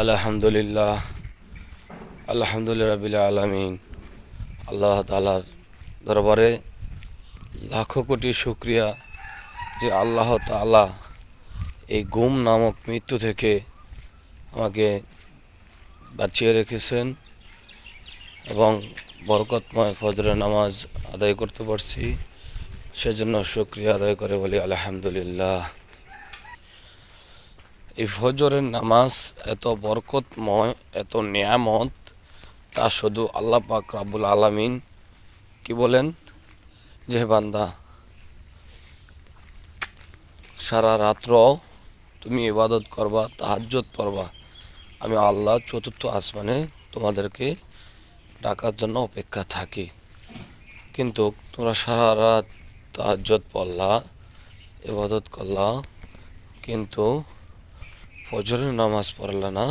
আলহামদুলিল্লাহ আলহামদুলিল্লাহ রাব্বিল আলামিন। আল্লাহ তাআলার দরবারে লাখো কোটি শুকরিয়া যে আল্লাহ তাআলা এই গুম নামক মৃত্যু থেকে আমাকে বাঁচিয়ে রেখেছেন এবং বরকতময় ফজরের নামাজ আদায় করতে পারছি। সেজন্য শুকরিয়া আদায় করে বলি আলহামদুলিল্লাহ। এই ফজরের নামাজ এত বরকতময়, এত নিয়ামত, তা শুধু আল্লাহ পাক রব্বুল আলামিন কি বলেন যে বান্দা সারা রাত্র তুমি ইবাদত করবা, তাহাজ্জুদ পড়বা, আমি আল্লাহ চতুর্থ আসমানে তোমাদেরকে ডাকার জন্য অপেক্ষা থাকি। কিন্তু তোমরা সারা রাত তাহাজ্জুদ পড়লা, ইবাদত করলা, কিন্তু ফজরের নামাজ পড়লা না,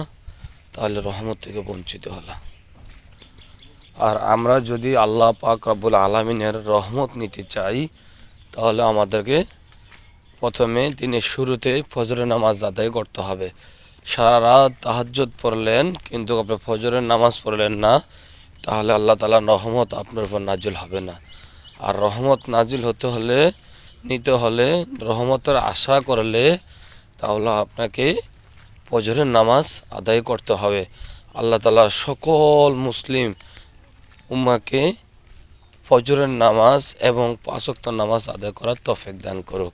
তাহলে রহমত থেকে বঞ্চিত হলা। আর আমরা যদি আল্লাহ পাক রব্বুল আলামিনের রহমত নিতে চাই, তাহলে আমাদেরকে প্রথমে দিনের শুরুতে ফজরের নামাজ আদায় করতে হবে। সারা রাত তাহাজ্জুদ পড়লেন কিন্তু আপনি ফজরের নামাজ পড়লেন না, তাহলে আল্লাহ তাআলার রহমত আপনার উপর নাজিল হবে না। আর রহমত নাজিল নিতে হলে রহমতের আশা করলে তাহলে আপনাকে ফজরের নামাজ আদায় করতে হবে। আল্লাহ তাআলা সকল মুসলিম উম্মাহকে ফজরের নামাজ এবং 5 ওয়াক্ত নামাজ আদায় করার তৌফিক দান করুক।